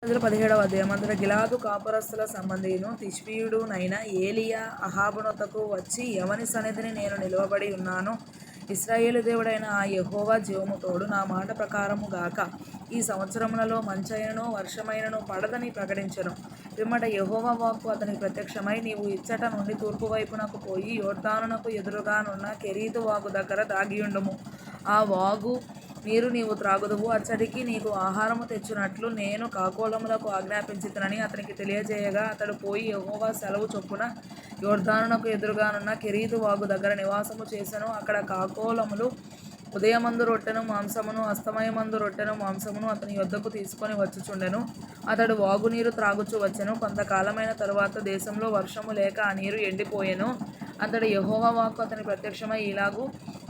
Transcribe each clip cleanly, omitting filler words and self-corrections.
17వ అధ్యాయం. అంతట గిలాదు కాపురస్తుల సంబంధియును తిష్బీయుడునైన ఏలీయా అహాబునొద్దకు వచ్చి, ఎవని సన్నిధిని నేను నిలువబడి ఉన్నానో ఇశ్రాయేలు దేవుడైన ఆ యెహోవా జీవము తోడు, నా మాట ప్రకారము గాక, ఈ సంవత్సరములలో మంచైనను వర్షమైనను పడదని ప్రకటించెను. పిమ్మట యెహోవా వాక్కు అతనికి ప్రత్యక్షమై, నీవు ఇచ్చట నుండి తూర్పు వైపునకు పోయి యొర్దానునకు ఎదురుగానున్న కెరీతు వాగు దగ్గర దాగియుండుము. ఆ వాగు నీరు నీవు త్రాగుదువు. అచ్చటికి నీకు ఆహారము తెచ్చునట్లు నేను కాకోలములకు ఆజ్ఞాపించితినని అతనికి తెలియజేయగా, అతడు పోయి యెహోవా సెలవు చొప్పున యొర్దానునకు ఎదురుగానున్న కెరీతు వాగు దగ్గర నివాసము చేసెను. అక్కడ కాకోలములు ఉదయమందు రొట్టెను మాంసమును, అస్తమయమందు రొట్టెను మాంసమును అతని యొద్దకు తీసుకొని వచ్చుచుండెను. అతడు వాగునీరు త్రాగుచు వచ్చెను. కొంతకాలమైన తరువాత దేశంలో వర్షము లేక ఆ నీరు ఎండిపోయెను. అంతట యెహోవా వాక్కు అతనికి ప్రత్యక్షమై ఇలాగు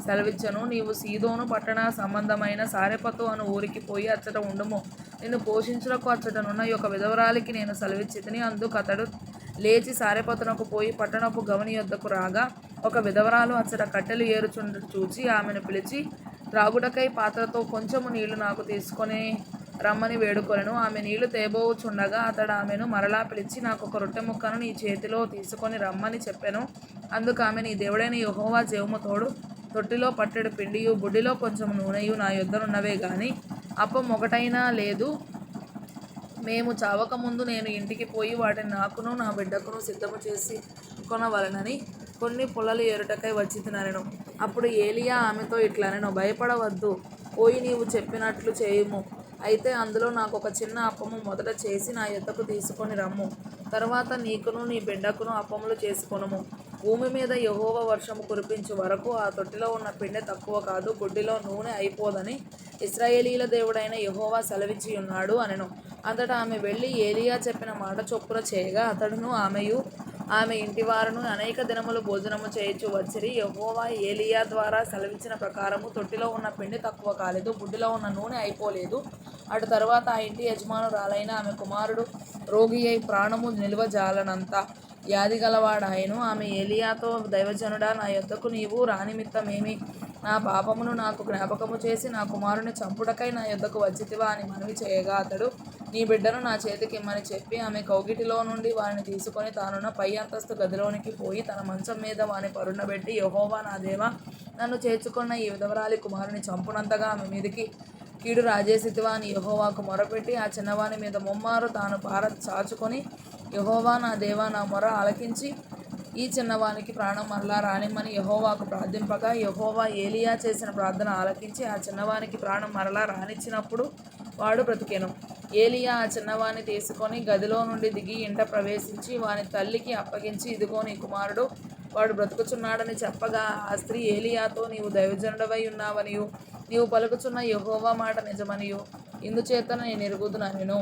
సెలవిచ్చెను, నీవు సీదోను పట్టణ సంబంధమైన సారెపతు అను ఊరికి పోయి అచ్చట ఉండుము. నిన్ను పోషించుటకు అచ్చటనున్న ఒక విధవరాలికి నేను సెలవిచ్చితిని. అందుకు అతడు లేచి సారెపతునకు పోయి పట్టణపు గవని యొద్దకు రాగా, ఒక విధవరాలు అచ్చట కట్టెలు ఏరుచుండుట చూచి ఆమెను పిలిచి, త్రాగుటకై పాత్రతో కొంచెము నీళ్లు నాకు తీసుకొని రమ్మని వేడుకొనెను. ఆమె నీళ్లు తేబోవుచుండగా అతడు ఆమెను మరలా పిలిచి, నాకొక రొట్టె ముక్కను నీ చేతిలో తీసుకొని రమ్మని చెప్పెను. అందుకు ఆమె, నీ దేవుడైన యెహోవా జీవము తోడు, తొట్టిలో పట్టెడు పిండియు బుడ్డిలో కొంచెము నూనెయు నా యొద్దనున్నవే గాని అప్పం ఒకటైనా లేదు. మేము చావకముందు నేను ఇంటికి పోయి వాటిని నాకును నా బిడ్డకును సిద్ధము చేసి కొనవలెనని కొన్ని పుల్లలు ఏరుటకై వచ్చితినెను. అప్పుడు ఏలీయా ఆమెతో ఇట్లనెను, భయపడవద్దు, పోయి నీవు చెప్పినట్లు చేయుము. అయితే అందులో నాకొక చిన్న అప్పము మొదట చేసి నా యొద్దకు తీసుకొని రమ్ము. తరువాత నీకును నీ బిడ్డకును అప్పములు చేసుకొనుము. భూమి మీద యెహోవా వర్షము కురిపించు వరకు ఆ తొట్టిలో ఉన్న పిండి తక్కువ కాదు, బుడ్డిలో నూనె అయిపోదని ఇశ్రాయేలీయుల దేవుడైన యెహోవా సెలవిచ్చియున్నాడు అనెను. అంతటా ఆమె వెళ్ళి ఏలీయా చెప్పిన మాట చొప్పున చేయగా, అతడును ఆమెయు ఆమె ఇంటివారును అనేక దినములు భోజనము చేయుచు వచ్చిరి. యెహోవా ఏలీయా ద్వారా సెలవిచ్చిన ప్రకారము తొట్టిలో ఉన్న పిండి తక్కువ కాలేదు, బుడ్డిలో ఉన్న నూనె అయిపోలేదు. అటు తరువాత ఆ ఇంటి యజమానురాలైన ఆమె కుమారుడు రోగి అయి ప్రాణము నిలువజాలనంత వ్యాధి గలవాడాయెను. ఆమె ఏలీయాతో, దైవజనుడా, నా యొద్దకు నీవు రానిమిత్తమేమి? నా పాపమును నాకు జ్ఞాపకము చేసి నా కుమారుని చంపుటకై నా యొద్దకు వచ్చితివా అని మనవి చేయగా, అతడు, నీ బిడ్డను నా చేతికిమ్మని చెప్పి ఆమె కౌగిటిలో నుండి వానిని తీసుకొని తానున్న పై అంతస్తు గదిలోనికి పోయి తన మంచం మీద వాని పరుండబెట్టి, యెహోవా నా దేవా, నన్ను చేర్చుకొన్న ఈ విధవరాలి కుమారుని చంపునంతగా ఆమె మీదికి కీడు రాజేసితివా అని యెహోవాకు మొరపెట్టి, ఆ చిన్నవాని మీద ముమ్మారు తాను పార చాచుకొని, యెహోవా నా దేవా, నా మొర ఆలకించి ఈ చిన్నవానికి ప్రాణం మరలా రానిమ్మని యెహోవాకు ప్రార్థింపగా, యెహోవా ఏలీయా చేసిన ప్రార్థన ఆలకించి ఆ చిన్నవానికి ప్రాణం మరలా రానిచ్చినప్పుడు వాడు బ్రతికెను. ఏలీయా ఆ చిన్నవాని తీసుకొని గదిలో నుండి దిగి ఇంట ప్రవేశించి వాని తల్లికి అప్పగించి, ఇదిగో నీ కుమారుడు, వాడు బ్రతుకుచున్నాడని చెప్పగా, ఆ స్త్రీ ఏలీయాతో, నీవు దైవజనుడవై ఉన్నావనియు నీవు పలుకుచున్న యెహోవా మాట నిజమనియు ఇందుచేత నేనెరుగుదుననెను.